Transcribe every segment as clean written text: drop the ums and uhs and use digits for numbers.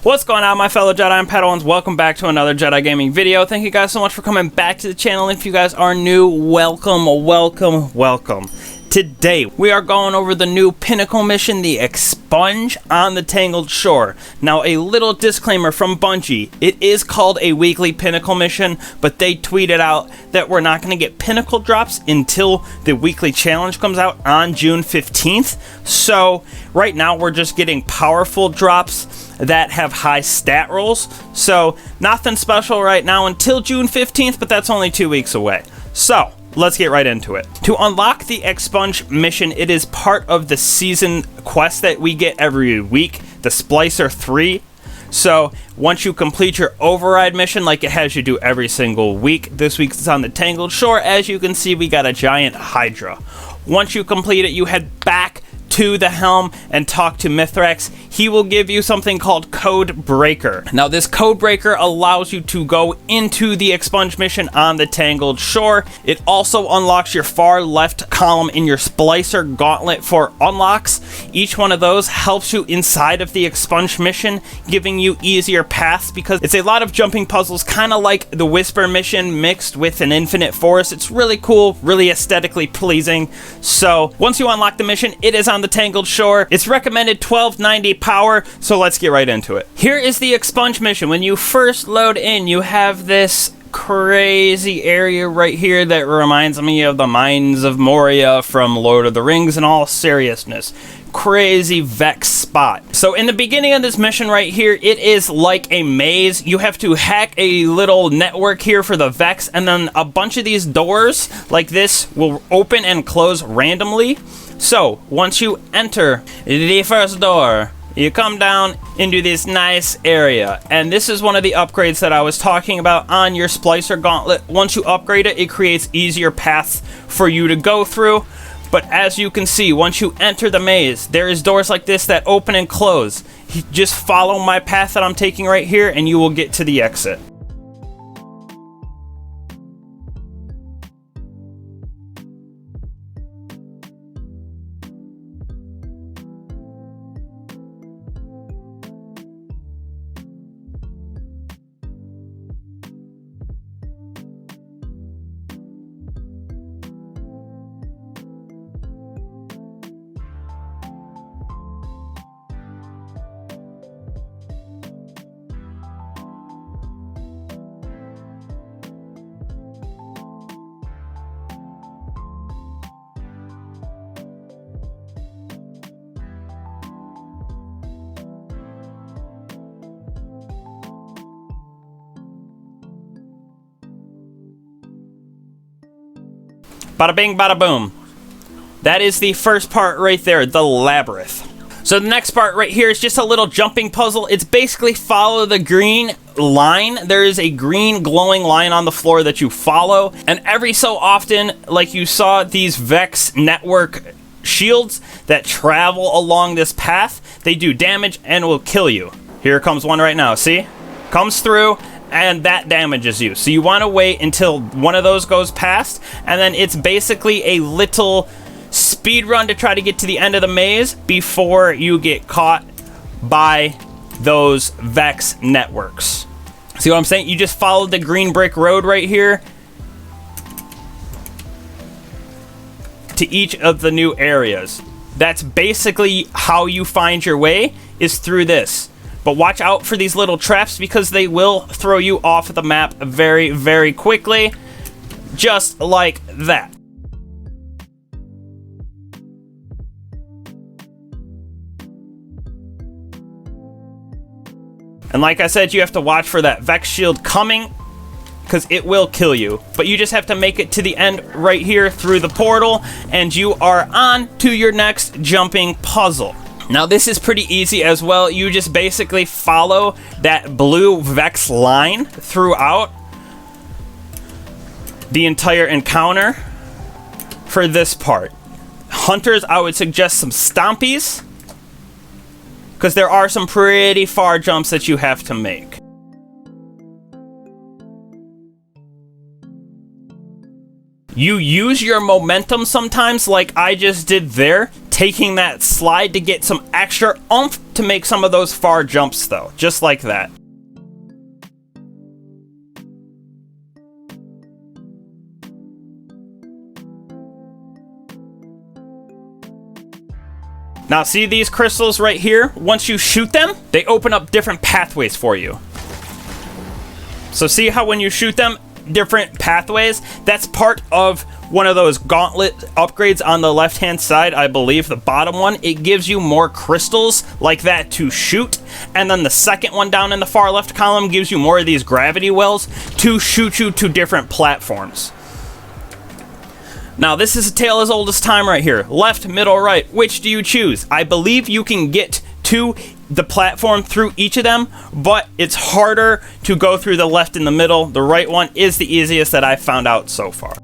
What's going on, my fellow Jedi and Padawans? Welcome back to another Jedi gaming video. Thank you guys so much for coming back to the channel. If you guys are new, welcome. Today, we are going over the new Pinnacle Mission, the Expunge on the Tangled Shore. Now, a little disclaimer from Bungie. It is called a weekly Pinnacle Mission, but they tweeted out that we're not going to get Pinnacle drops until the weekly challenge comes out on June 15th. So, right now, we're just getting powerful drops that have high stat rolls. So, nothing special right now until June 15th, but that's only 2 weeks away. So, let's get right into it. To unlock the Expunge mission, it is part of the season quest that we get every week, the Splicer 3. So, once you complete your override mission, like it has you do every single week, this week it's on the Tangled Shore. As you can see, we got a giant Hydra. Once you complete it, you head back to the helm and talk to Mithrax. He will give you something called Code Breaker. Now, this Code Breaker allows you to go into the Expunge mission on the Tangled Shore. It also unlocks your far left column in your Splicer gauntlet for unlocks. Each one of those helps you inside of the Expunge mission, giving you easier paths because it's a lot of jumping puzzles, kind of like the Whisper mission mixed with an infinite forest. It's really cool, really aesthetically pleasing. So, once you unlock the mission, it is on the Tangled Shore. It's recommended 1290 power, so let's get right into it. Here is the Expunge mission. When you first load in, you have this crazy area right here that reminds me of the Mines of Moria from Lord of the Rings in all seriousness. Crazy Vex spot. So in the beginning of this mission right here, it is like a maze. You have to hack a little network here for the Vex, and then a bunch of these doors like this will open and close randomly. So once you enter the first door, you come down into this nice area, and this is one of the upgrades that I was talking about on your Splicer gauntlet. Once you upgrade it, it creates easier paths for you to go through. But as you can see, once you enter the maze, there is doors like this that open and close. Just follow my path that I'm taking right here, and you will get to the exit. Bada bing, bada boom. That is the first part right there, the labyrinth. So the next part right here is just a little jumping puzzle. It's basically follow the green line. There is a green glowing line on the floor that you follow. And every so often, like you saw, these Vex network shields that travel along this path, they do damage and will kill you. Here comes one right now, see? Comes through, and that damages you. So you want to wait until one of those goes past, and then it's basically a little speed run to try to get to the end of the maze before you get caught by those Vex networks. See what I'm saying? You just follow the green brick road right here to each of the new areas. That's basically how you find your way, is through this. But watch out for these little traps because they will throw you off the map very, very quickly. Just like that. And like I said, you have to watch for that Vex shield coming, because it will kill you. But you just have to make it to the end right here through the portal, and you are on to your next jumping puzzle. Now this is pretty easy as well. You just basically follow that blue Vex line throughout the entire encounter for this part. Hunters, I would suggest some stompies, because there are some pretty far jumps that you have to make. You use your momentum sometimes, like I just did there, taking that slide to get some extra oomph to make some of those far jumps though, just like that. Now see these crystals right here? Once you shoot them, they open up different pathways for you. So see how when you shoot them, different pathways? That's part of one of those gauntlet upgrades on the left-hand side, I believe, the bottom one. It gives you more crystals like that to shoot. And then the second one down in the far left column gives you more of these gravity wells to shoot you to different platforms. Now, this is a tale as old as time right here. Left, middle, right. Which do you choose? I believe you can get to the platform through each of them, but it's harder to go through the left and the middle. The right one is the easiest that I've found out so far.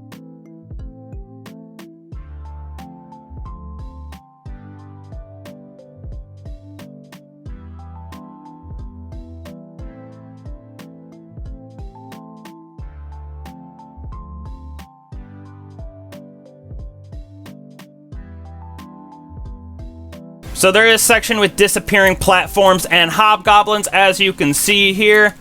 So there is a section with disappearing platforms and hobgoblins, as you can see here.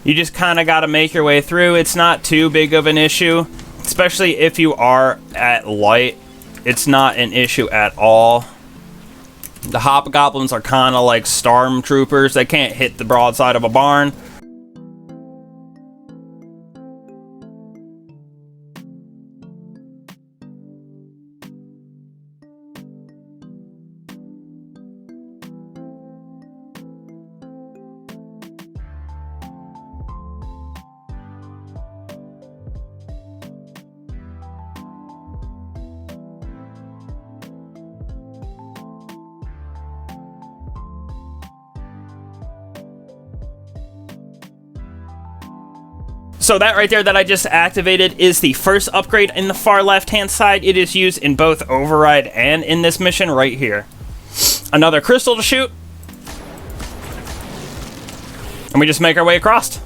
You just kind of got to make your way through. It's not too big of an issue, especially if you are at light. It's not an issue at all. The hobgoblins are kind of like stormtroopers. They can't hit the broadside of a barn. So that right there that I just activated is the first upgrade in the far left-hand side. It is used in both Override and in this mission right here. Another crystal to shoot. And we just make our way across.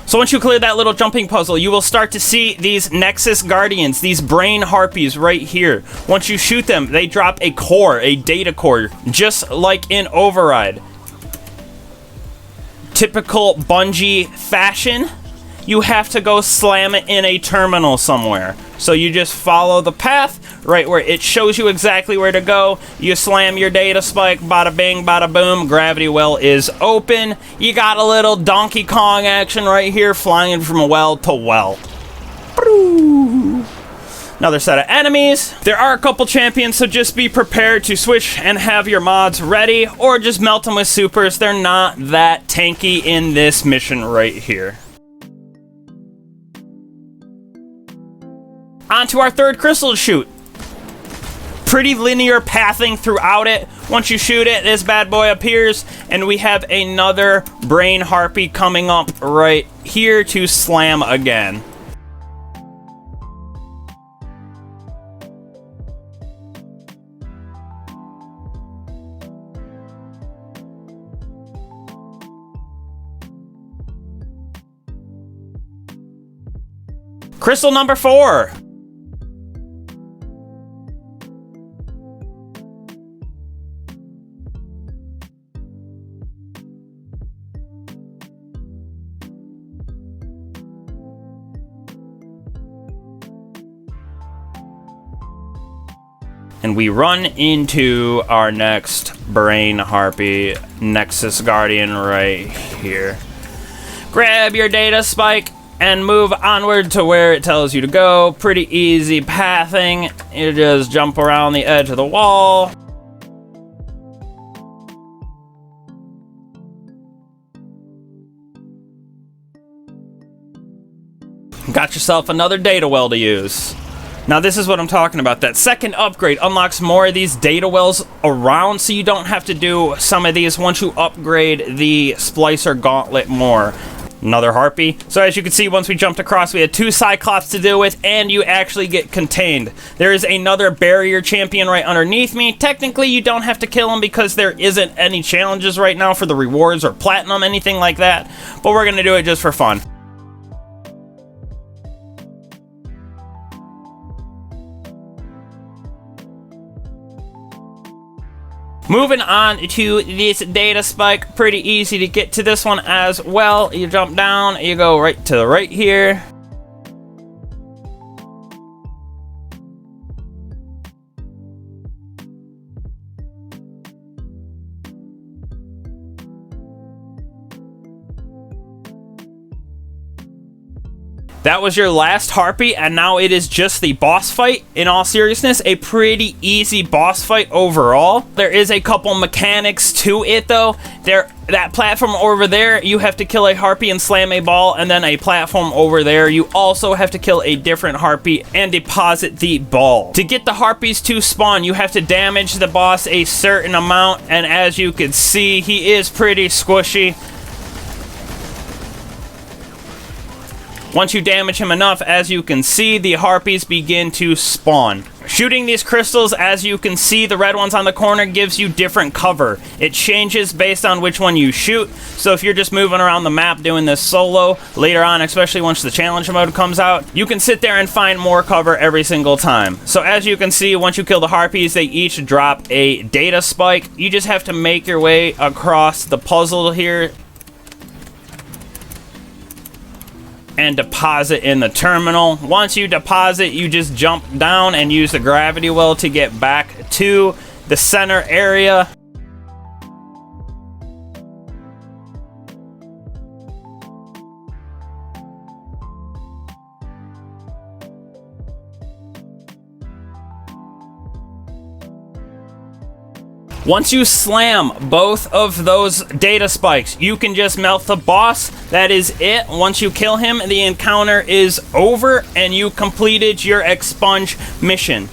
So once you clear that little jumping puzzle, you will start to see these Nexus Guardians, these brain harpies right here. Once you shoot them, they drop a core, a data core, just like in Override. Typical Bungie fashion, you have to go slam it in a terminal somewhere. So you just follow the path right where it shows you exactly where to go. You slam your data spike, bada bing, bada boom, gravity well is open. You got a little Donkey Kong action right here, flying from well to well. Another set of enemies. There are a couple champions, so just be prepared to switch and have your mods ready, or just melt them with supers. They're not that tanky in this mission right here. On to our third crystal to shoot. Pretty linear pathing throughout it. Once you shoot it, this bad boy appears, and we have another brain harpy coming up right here to slam again. Crystal number 4. And we run into our next brain harpy, Nexus Guardian right here. Grab your data spike and move onward to where it tells you to go. Pretty easy pathing. You just jump around the edge of the wall. Got yourself another data well to use. Now this is what I'm talking about. That second upgrade unlocks more of these data wells around, so you don't have to do some of these once you upgrade the Splicer gauntlet more. Another Harpy. So as you can see, once we jumped across, we had 2 Cyclops to deal with, and you actually get contained. There is another barrier champion right underneath me. Technically, you don't have to kill him because there isn't any challenges right now for the rewards or platinum, anything like that. But we're going to do it just for fun. Moving on to this data spike, pretty easy to get to this one as well. You jump down, you go right to the right here. That was your last Harpy, and now it is just the boss fight. In all seriousness, a pretty easy boss fight overall. There is a couple mechanics to it, though. That platform over there, you have to kill a Harpy and slam a ball, and then a platform over there, you also have to kill a different Harpy and deposit the ball. To get the Harpies to spawn, you have to damage the boss a certain amount, and as you can see, he is pretty squishy. Once you damage him enough, as you can see, the Harpies begin to spawn. Shooting these crystals, as you can see, the red ones on the corner gives you different cover. It changes based on which one you shoot, so if you're just moving around the map doing this solo, later on, especially once the challenge mode comes out, you can sit there and find more cover every single time. So as you can see, once you kill the Harpies, they each drop a data spike. You just have to make your way across the puzzle here and deposit in the terminal. Once you deposit, you just jump down and use the gravity well to get back to the center area. Once you slam both of those data spikes, you can just melt the boss. That is it. Once you kill him, the encounter is over and you completed your Expunge mission.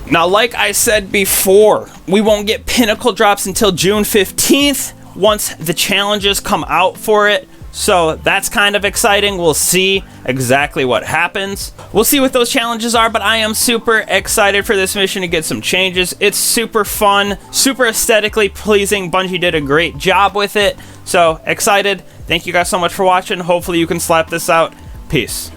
Now, like I said before, we won't get Pinnacle drops until June 15th once the challenges come out for it. So that's kind of exciting. We'll see exactly what happens. We'll see what those challenges are, but I am super excited for this mission to get some changes. It's super fun, super aesthetically pleasing. Bungie did a great job with it. So excited. Thank you guys so much for watching. Hopefully you can slap this out. Peace.